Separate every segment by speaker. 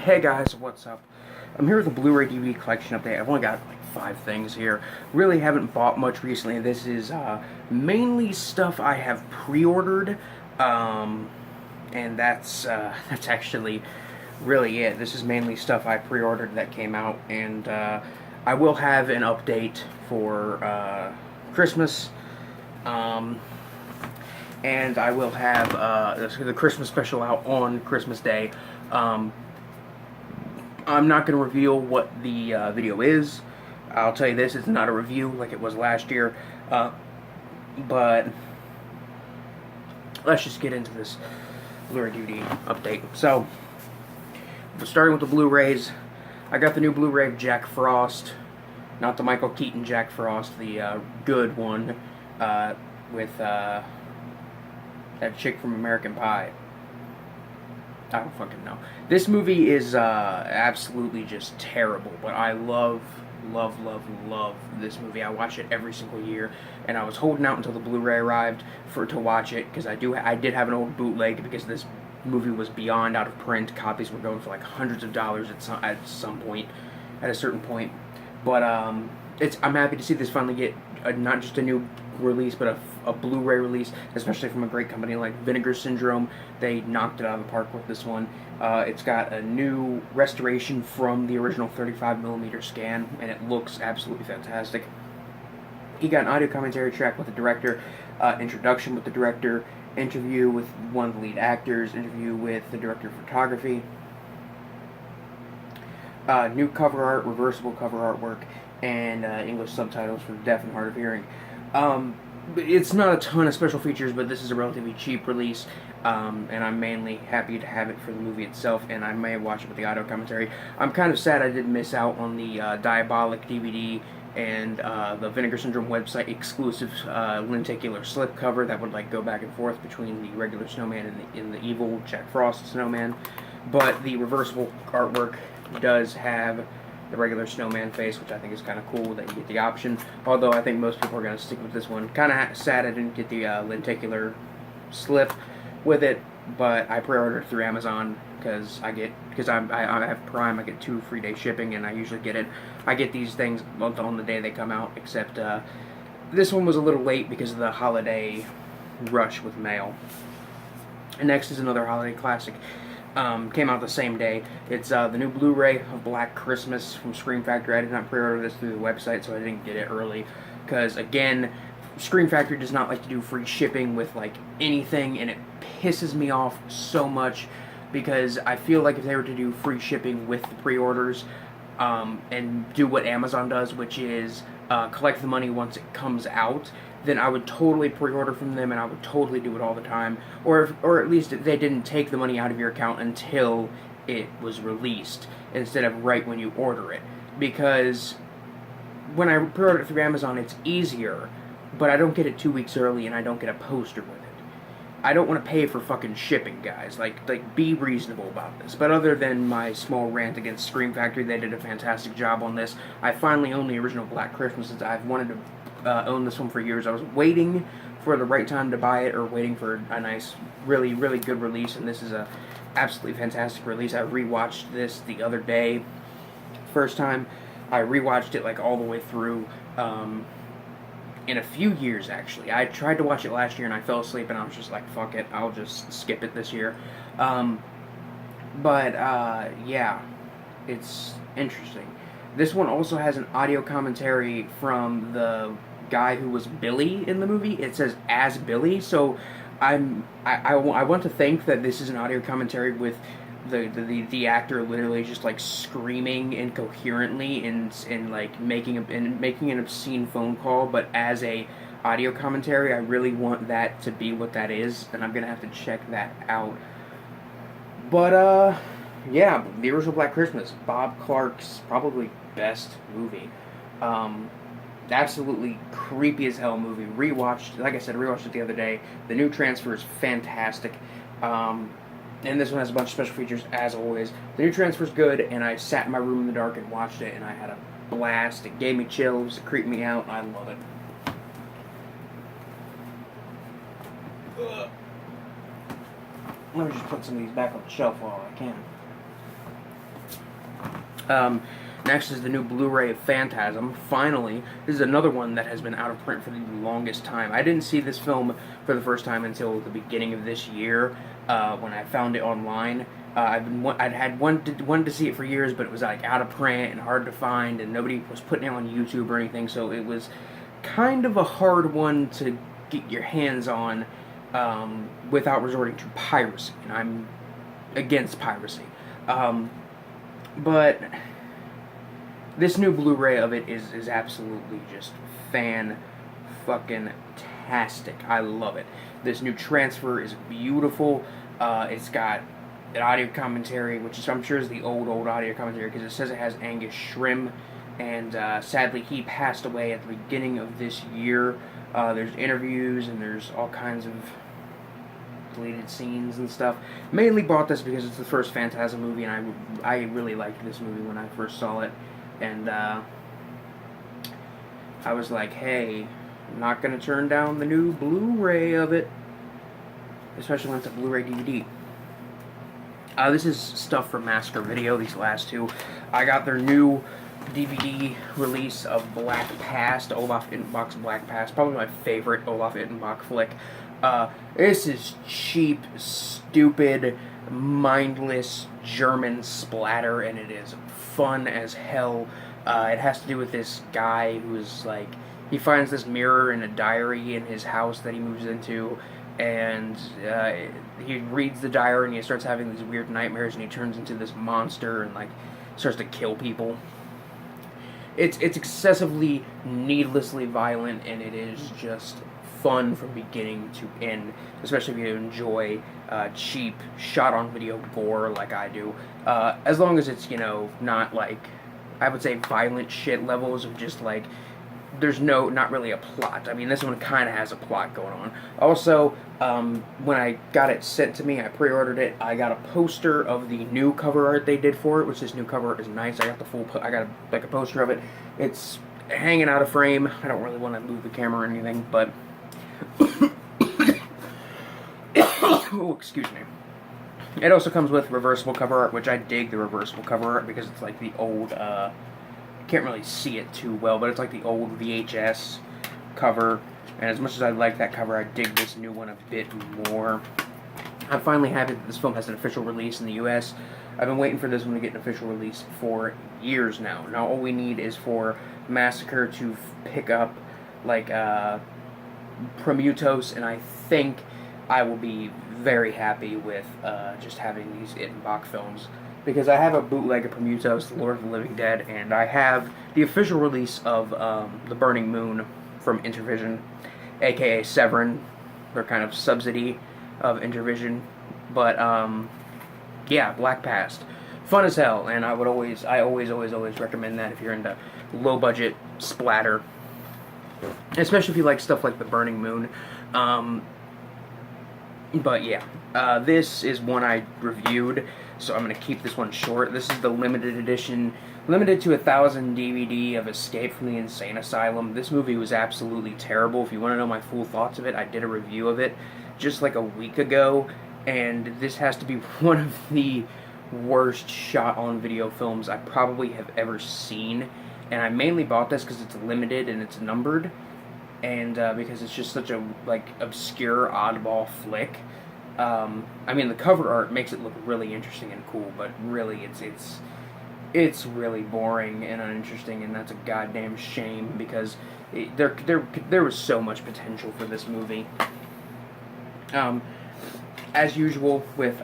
Speaker 1: Hey guys, what's up? I'm here with a Blu-ray DVD collection update. I've only got like 5 things here. Really haven't bought much recently. This is mainly stuff I have pre-ordered, um, and that's actually really it. This is mainly stuff I pre-ordered that came out, and I will have an update for Christmas. Um, and I will have the Christmas special out on Christmas Day. Um, I'm not going to reveal what the video is. I'll tell you this, it's not a review like it was last year. But let's just get into this Blu-ray DVD update. So, starting with the Blu-rays, I got the new Blu-ray of Jack Frost. Not the Michael Keaton Jack Frost, the good one, with that chick from American Pie. I don't fucking know. This movie is absolutely just terrible, but I love this movie. I watch it every single year, and I was holding out until the Blu-ray arrived to watch it because I did have an old bootleg because this movie was beyond out of print. Copies were going for like hundreds of dollars at some point, at a certain point. But I'm happy to see this finally get not just a new release, but a Blu-ray release, especially from a great company like Vinegar Syndrome. They knocked it out of the park with this one. It's got a new restoration from the original 35mm scan, and it looks absolutely fantastic. You got an audio commentary track with the director, introduction with the director, interview with one of the lead actors, interview with the director of photography, new cover art, reversible cover artwork, and English subtitles for the deaf and hard of hearing. It's not a ton of special features, but this is a relatively cheap release, and I'm mainly happy to have it for the movie itself, and I may watch it with the audio commentary. I'm kind of sad I did miss out on the Diabolic DVD and the Vinegar Syndrome website exclusive lenticular slipcover that would like go back and forth between the regular snowman and the evil Jack Frost snowman. But the reversible artwork does have the regular snowman face, which I think is kind of cool that you get the option. Although I think most people are going to stick with this one. Kind of sad I didn't get the lenticular slip with it, but I pre-ordered through Amazon because I have Prime. I get 2 free day shipping, and I usually get it. I get these things on the day they come out, except this one was a little late because of the holiday rush with mail. And next is another holiday classic. Came out the same day. It's the new Blu-ray of Black Christmas from Scream Factory. I did not pre-order this through the website, so I didn't get it early. Because, again, Scream Factory does not like to do free shipping with, like, anything, and it pisses me off so much. Because I feel like if they were to do free shipping with the pre-orders, and do what Amazon does, which is collect the money once it comes out, then I would totally pre-order from them, and I would totally do it all the time. Or at least they didn't take the money out of your account until it was released, instead of right when you order it. Because when I pre-order it through Amazon, it's easier, but I don't get it 2 weeks early, and I don't get a poster with it. I don't want to pay for fucking shipping, guys. Like, be reasonable about this. But other than my small rant against Scream Factory, they did a fantastic job on this. I finally own the original Black Christmas. I've wanted to own this one for years. I was waiting for the right time to buy it, or waiting for a nice, really, really good release, and this is a absolutely fantastic release. I rewatched this the other day. First time, I rewatched it like all the way through. In a few years, actually. I tried to watch it last year and I fell asleep, and I was just like, fuck it, I'll just skip it this year. Yeah, it's interesting. This one also has an audio commentary from the guy who was Billy in the movie. It says as Billy, so I want to think that this is an audio commentary with the actor literally just like screaming incoherently and like making an obscene phone call, but as a audio commentary. I really want that to be what that is, and I'm gonna have to check that out. But yeah, the original Black Christmas, Bob Clark's probably best movie. Absolutely creepy as hell movie. Like I said, rewatched it the other day. The new transfer is fantastic. And this one has a bunch of special features, as always. The new transfer is good, and I sat in my room in the dark and watched it, and I had a blast. It gave me chills, it creeped me out, and I love it. Let me just put some of these back on the shelf while I can. Um, Next is the new Blu-ray of Phantasm. Finally, this is another one that has been out of print for the longest time. I didn't see this film for the first time until the beginning of this year when I found it online. I'd had wanted to see it for years, but it was like out of print and hard to find, and nobody was putting it on YouTube or anything. So it was kind of a hard one to get your hands on without resorting to piracy, and I'm against piracy. But this new Blu-ray of it is absolutely just fan-fucking-tastic. I love it. This new transfer is beautiful. It's got an audio commentary, which I'm sure is the old audio commentary, because it says it has Angus Shrim, and sadly he passed away at the beginning of this year. There's interviews, and there's all kinds of deleted scenes and stuff. Mainly bought this because it's the first Phantasm movie, and I really liked this movie when I first saw it. And I was like, hey, I'm not going to turn down the new Blu-ray of it. Especially when it's a Blu-ray DVD. This is stuff from Massacre Video, these last two. I got their new DVD release of Black Past, Olaf Ittenbach's Black Past. Probably my favorite Olaf Ittenbach flick. This is cheap, stupid, mindless German splatter, and it is fun as hell. It has to do with this guy who's like, he finds this mirror in a diary in his house that he moves into, and he reads the diary and he starts having these weird nightmares, and he turns into this monster and like starts to kill people. It's excessively, needlessly violent, and it is just fun from beginning to end, especially if you enjoy cheap, shot-on-video gore like I do. As long as it's, not like, I would say violent shit levels of just like, there's not really a plot. I mean, this one kind of has a plot going on. Also, when I got it sent to me, I pre-ordered it, I got a poster of the new cover art they did for it, which this new cover art is nice. I got a poster of it. It's hanging out of frame. I don't really want to move the camera or anything, but oh, excuse me. It also comes with reversible cover art, which I dig the reversible cover art because it's like the old, can't really see it too well, but it's like the old VHS cover, and as much as I like that cover, I dig this new one a bit more. I'm finally happy that this film has an official release in the US. I've been waiting for this one to get an official release for years now. Now all we need is for Massacre to pick up, like, Prometheus, and I think I will be very happy with just having these Ittenbach films, because I have a bootleg of Prometheus, The Lord of the Living Dead, and I have the official release of The Burning Moon from Intervision, aka Severin, their kind of subsidy of Intervision. But yeah, Black Past, fun as hell, and I always recommend that if you're into low budget splatter, especially if you like stuff like The Burning Moon. But yeah, this is one I reviewed, so I'm going to keep this one short. This is the limited edition, limited to 1,000 DVD of Escape from the Insane Asylum. This movie was absolutely terrible. If you want to know my full thoughts of it, I did a review of it just like a week ago, and this has to be one of the worst shot-on-video films I probably have ever seen. And I mainly bought this because it's limited and it's numbered, and because it's just such a obscure, oddball flick. I mean, the cover art makes it look really interesting and cool, but really it's really boring and uninteresting, and that's a goddamn shame, because there was so much potential for this movie. As usual with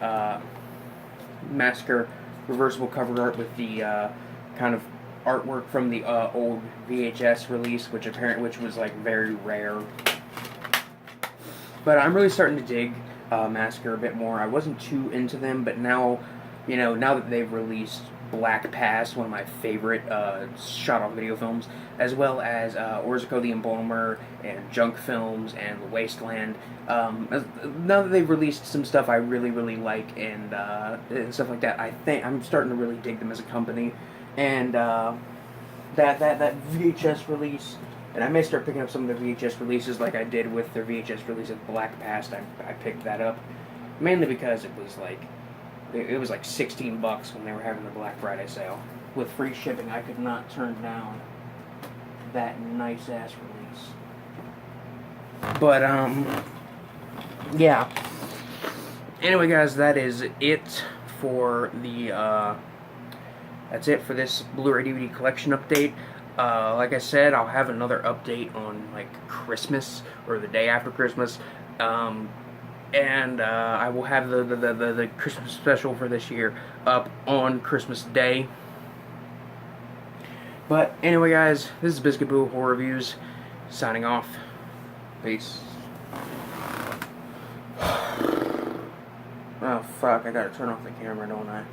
Speaker 1: Massacre, reversible cover art with the kind of artwork from the old VHS release, which was like very rare. But I'm really starting to dig Massacre a bit more. I wasn't too into them, but now, now that they've released Black Past, one of my favorite shot-on-video films, as well as Orzuko the Emblomer and Junk Films and The Wasteland. Now that they've released some stuff I really, really like and stuff like that, I think I'm starting to really dig them as a company. And that VHS release, and I may start picking up some of their VHS releases like I did with their VHS release of Black Past. I picked that up mainly because it was like It was like $16 when they were having the Black Friday sale. With free shipping, I could not turn down that nice ass release. But, yeah. Anyway, guys, that is it for the, that's it for this Blu-ray DVD collection update. Like I said, I'll have another update on, like, Christmas, or the day after Christmas. And I will have the Christmas special for this year up on Christmas Day. But anyway, guys, this is Biscuit Boo Horror Reviews, signing off. Peace. Oh, fuck, I gotta turn off the camera, don't I?